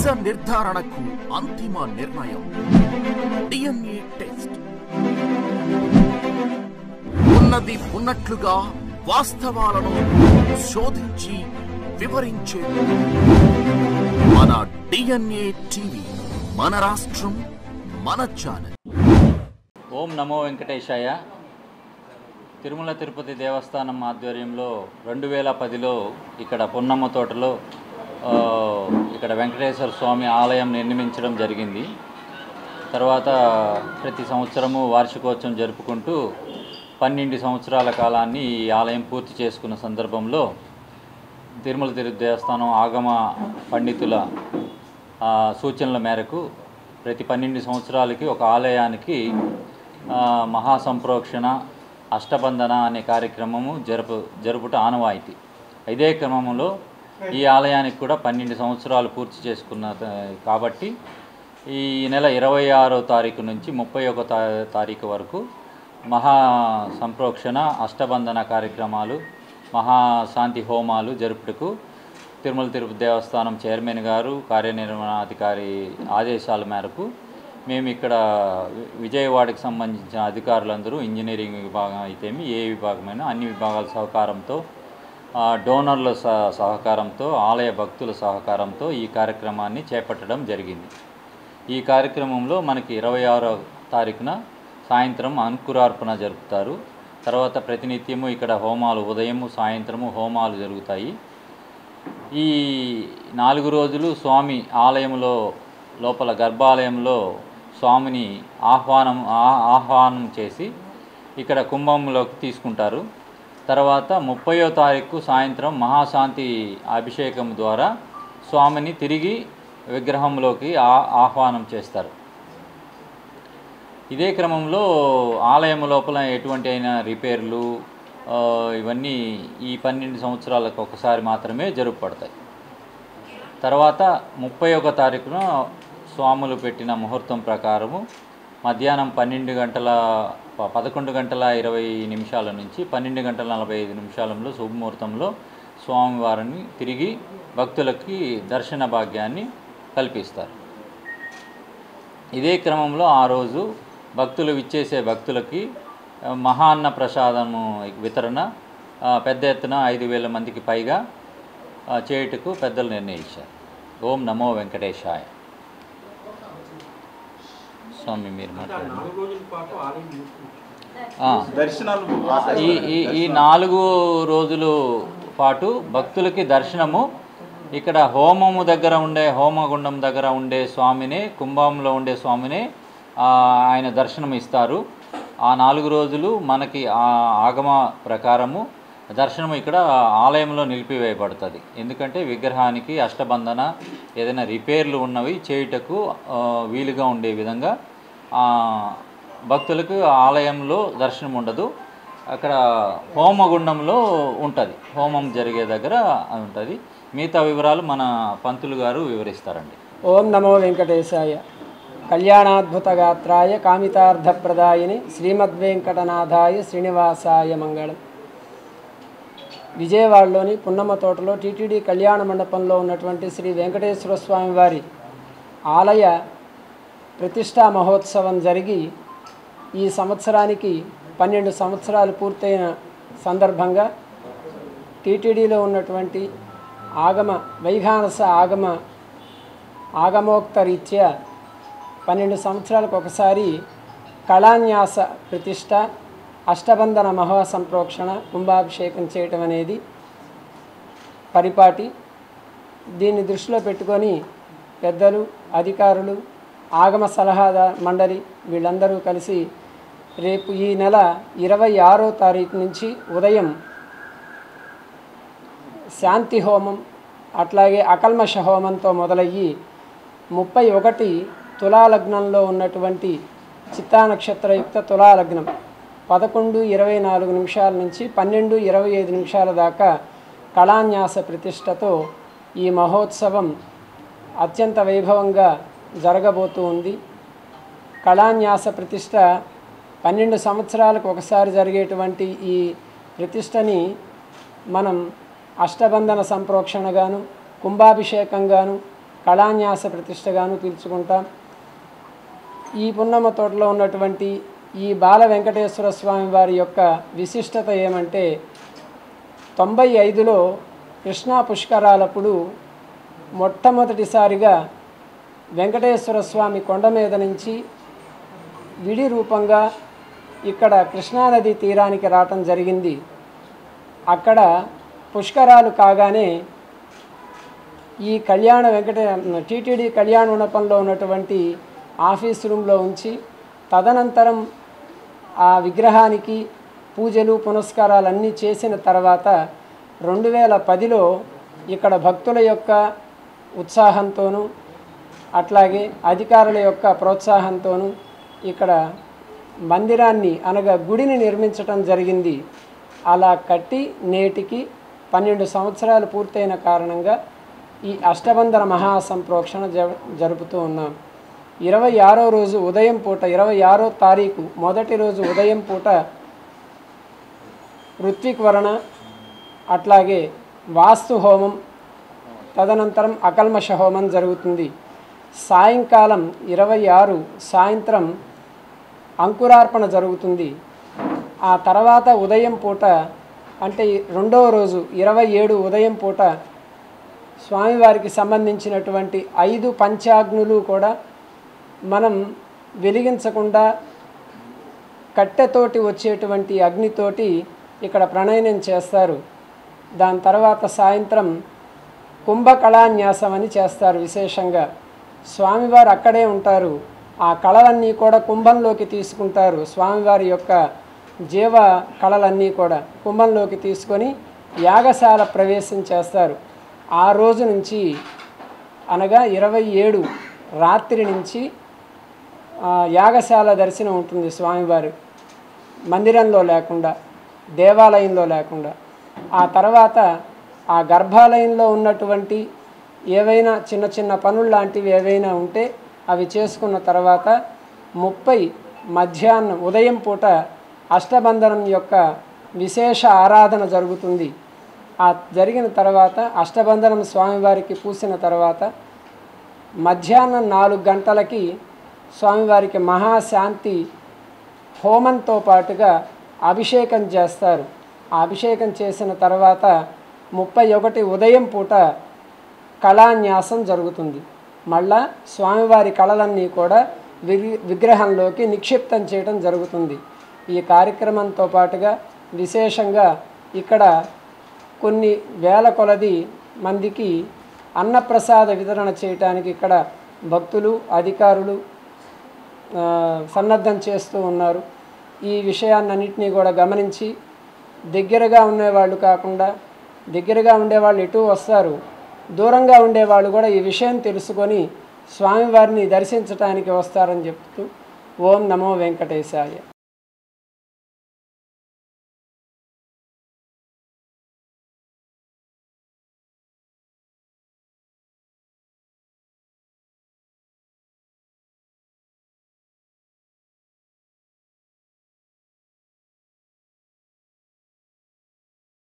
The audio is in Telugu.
నిజ నిర్ధారణకు అంతిమ నిర్ణయం డిఎన్ఏ టెస్ట్. ఉన్నది ఉన్నట్లుగా వాస్తవాలను శోధించి వివరించే మన డిఎన్ఏ టీవీ, మన రాష్ట్రం, మన ఛానల్. ఓం నమో వెంకటేశాయ. తిరుమల తిరుపతి దేవస్థానం ఆధ్వర్యంలో 2010లో ఇక్కడ పొన్నమ్మ తోటలో ఇక్కడ వెంకటేశ్వర స్వామి ఆలయం నిర్మించడం జరిగింది. తర్వాత ప్రతి సంవత్సరము వార్షికోత్సవం జరుపుకుంటూ 12 సంవత్సరాల కాలాన్ని ఈ ఆలయం పూర్తి చేసుకున్న సందర్భంలో తిరుమల తిరుపతి దేవస్థానం ఆగమ పండితుల సూచనల మేరకు ప్రతి 12 సంవత్సరాలకి ఒక ఆలయానికి మహాసంప్రోక్షణ, అష్టబంధన అనే కార్యక్రమము జరుపుట ఆనవాయితీ. ఇదే క్రమంలో ఈ ఆలయానికి కూడా 12 సంవత్సరాలు పూర్తి చేసుకున్న కాబట్టి ఈ నెల 26వ తారీఖు నుంచి 31వ తారీఖు వరకు మహా సంప్రోక్షణ, అష్టబంధన కార్యక్రమాలు, మహాశాంతి హోమాలు జరుపుటకు తిరుమల తిరుపతి దేవస్థానం చైర్మన్ గారు, కార్యనిర్వహణాధికారి ఆదేశాల మేరకు మేము ఇక్కడ విజయవాడకి సంబంధించిన అధికారులందరూ, ఇంజనీరింగ్ విభాగం అయితేమి ఏ విభాగమైనా అన్ని విభాగాల సహకారంతో, డోనర్ల సహకారంతో, ఆలయ భక్తుల సహకారంతో ఈ కార్యక్రమాన్ని చేపట్టడం జరిగింది. ఈ కార్యక్రమంలో మనకి 26వ తారీఖున సాయంత్రం అంకురార్పణ జరుపుతారు. తర్వాత ప్రతినిత్యము ఇక్కడ హోమాలు, ఉదయము సాయంత్రము హోమాలు జరుగుతాయి. ఈ 4 రోజులు స్వామి ఆలయంలో లోపల గర్భాలయంలో స్వామిని ఆహ్వానం చేసి ఇక్కడ కుంభంలోకి తీసుకుంటారు. తర్వాత 30వ తారీఖు సాయంత్రం మహాశాంతి అభిషేకం ద్వారా స్వామిని తిరిగి విగ్రహంలోకి ఆహ్వానం చేస్తారు. ఇదే క్రమంలో ఆలయం లోపల ఎటువంటి అయినా రిపేర్లు ఇవన్నీ ఈ 12 సంవత్సరాలకు ఒకసారి మాత్రమే జరుపబడతాయి. తర్వాత 31వ తారీఖున స్వాములు పెట్టిన ముహూర్తం ప్రకారము మధ్యాహ్నం 11 గంటల 20 నిమిషాల నుంచి 12 గంటల 45 నిమిషాలలో శుభముహూర్తంలో స్వామివారిని తిరిగి భక్తులకి దర్శన భాగ్యాన్ని కల్పిస్తారు. ఇదే క్రమంలో ఆ రోజు భక్తులు విచ్చేసే భక్తులకి మహాన్న ప్రసాదము వితరణ పెద్ద ఎత్తున 5,000 మందికి పైగా చేయుటకు పెద్దలు నిర్ణయించారు. ఓం నమో వెంకటేశాయ. స్వామి మీరు మాట్లాడండి. ఈ 4 రోజుల పాటు భక్తులకి దర్శనము ఇక్కడ హోమము దగ్గర ఉండే, హోమగుండం దగ్గర ఉండే స్వామినే, కుంభంలో ఉండే స్వామినే ఆయన దర్శనం ఇస్తారు. ఆ 4 రోజులు మనకి ఆగమ ప్రకారము దర్శనం ఇక్కడ ఆలయంలో నిలిపివేయబడుతుంది. ఎందుకంటే విగ్రహానికి అష్టబంధన, ఏదైనా రిపేర్లు ఉన్నవి చేయుటకు వీలుగా ఉండే విధంగా భక్తులకు ఆలయంలో దర్శనం ఉండదు. అక్కడ హోమగుండంలో ఉంటుంది, హోమం జరిగే దగ్గర ఉంటుంది. మిగతా వివరాలు మన పంతులు గారు వివరిస్తారండి. ఓం నమో వెంకటేశాయ. కళ్యాణాద్భుతగాత్రాయ కామితార్థప్రదాయిని శ్రీమద్వేంకటనాథాయ శ్రీనివాసాయ మంగళం. విజయవాడలోని పున్నమ్మ తోటలో టీటీడీ కళ్యాణ మండపంలో ఉన్నటువంటి శ్రీ వెంకటేశ్వర స్వామి వారి ఆలయ ప్రతిష్టా మహోత్సవం జరిగి ఈ సంవత్సరానికి 12 సంవత్సరాలు పూర్తయిన సందర్భంగా టీటీడీలో ఉన్నటువంటి వైఖానస ఆగమోక్త రీత్యా 12 సంవత్సరాలకు ఒకసారి కళాన్యాస ప్రతిష్ట, అష్టబంధన మహాసంప్రోక్షణ, కుంభాభిషేకం చేయటం అనేది పరిపాటి. దీన్ని దృష్టిలో పెట్టుకొని పెద్దలు, అధికారులు, ఆగమ సలహా మండలి వీళ్ళందరూ కలిసి రేపు ఈ నెల 26వ తారీఖు నుంచి ఉదయం శాంతి హోమం, అట్లాగే అకల్మష హోమంతో మొదలయ్యి 31 తులాలగ్నంలో ఉన్నటువంటి చిత్తా నక్షత్రయుక్త తులాలగ్నం 11:24 నిమిషాల నుంచి 12:25 నిమిషాల దాకా కళాన్యాస ప్రతిష్టతో ఈ మహోత్సవం అత్యంత వైభవంగా జరగబోతూ ఉంది. కళాన్యాస ప్రతిష్ట 12 సంవత్సరాలకు ఒకసారి జరిగేటువంటి ఈ ప్రతిష్టని మనం అష్టబంధన సంప్రోక్షణగాను, కుంభాభిషేకంగాను, కళాన్యాస ప్రతిష్టగాను పిలుచుకుంటాం. ఈ పున్నమ తోటలో ఉన్నటువంటి ఈ బాల వెంకటేశ్వర స్వామి వారి యొక్క విశిష్టత ఏమంటే 95లో కృష్ణా పుష్కరాలప్పుడు మొట్టమొదటిసారిగా వెంకటేశ్వర స్వామి కొండ మీద నుంచి విడి రూపంగా ఇక్కడ కృష్ణానది తీరానికి రావటం జరిగింది. అక్కడ పుష్కరాలు కాగానే ఈ టీటీడీ కళ్యాణ మండపంలో ఉన్నటువంటి ఆఫీస్ రూమ్లో ఉంచి తదనంతరం ఆ విగ్రహానికి పూజలు పునస్కారాలన్నీ చేసిన తర్వాత 2010లో ఇక్కడ భక్తుల యొక్క ఉత్సాహంతోనూ అట్లాగే అధికారుల యొక్క ప్రోత్సాహంతోనూ ఇక్కడ మందిరాన్ని అనగా గుడిని నిర్మించటం జరిగింది. అలా కట్టి నేటికి 12 సంవత్సరాలు పూర్తయిన కారణంగా ఈ అష్టబంధన మహాసంప్రోక్షణ జరుపుతూ ఉన్నాం. 26వ రోజు ఉదయం పూట 26వ తారీఖు మొదటి రోజు ఉదయం పూట ఋత్విక్వరణ అట్లాగే వాస్తు హోమం తదనంతరం అకల్మష హోమం జరుగుతుంది. సాయంకాలం 26 సాయంత్రం అంకురార్పణ జరుగుతుంది. ఆ తర్వాత ఉదయం పూట అంటే రెండవ రోజు 27 ఉదయం పూట స్వామివారికి సంబంధించినటువంటి 5 పంచాగ్నులు కూడా మనం వెలిగించకుండా కట్టెతోటి వచ్చేటువంటి అగ్నితోటి ఇక్కడ ప్రణయనం చేస్తారు. దాని తర్వాత సాయంత్రం కుంభకళాన్యాసం అని చేస్తారు. విశేషంగా స్వామివారు అక్కడే ఉంటారు. ఆ కళలన్నీ కూడా కుంభంలోకి తీసుకుంటారు. స్వామివారి యొక్క జీవ కళలన్నీ కూడా కుంభంలోకి తీసుకొని యాగశాల ప్రవేశం చేస్తారు. ఆ రోజు నుంచి అనగా 27 రాత్రి నుంచి యాగశాల దర్శనం ఉంటుంది. స్వామివారి మందిరంలో లేకుండా దేవాలయంలో లేకుండా. ఆ తర్వాత ఆ గర్భాలయంలో ఉన్నటువంటి ఏవైనా చిన్న చిన్న పనులు లాంటివి ఏవైనా ఉంటే అవి చేసుకున్న తర్వాత 30 మధ్యాహ్నం ఉదయం పూట అష్టబంధనం యొక్క విశేష ఆరాధన జరుగుతుంది. ఆ జరిగిన తర్వాత అష్టబంధనం స్వామివారికి పూసిన తర్వాత మధ్యాహ్నం 4 గంటలకి స్వామివారికి మహాశాంతి హోమంతో పాటుగా అభిషేకం చేస్తారు. ఆ అభిషేకం చేసిన తర్వాత 31 ఉదయం పూట కళాన్యాసం జరుగుతుంది. మళ్ళా స్వామివారి కళలన్నీ కూడా విగ్రహంలోకి నిక్షిప్తం చేయడం జరుగుతుంది. ఈ కార్యక్రమంతో పాటుగా విశేషంగా ఇక్కడ కొన్ని వేల కొలది మందికి అన్నప్రసాద వితరణ చేయడానికి ఇక్కడ భక్తులు అధికారులు సన్నద్ధం చేస్తూ ఉన్నారు. ఈ విషయాన్నన్నింటినీ కూడా గమనించి దగ్గరగా ఉండేవాళ్ళు కాకుండా దగ్గరగా ఉండేవాళ్ళు ఎటు వస్తారు, దూరంగా ఉండేవాళ్ళు కూడా ఈ విషయం తెలుసుకొని స్వామివారిని దర్శించడానికి వస్తారని చెప్తూ ఓం నమో వెంకటేశాయ.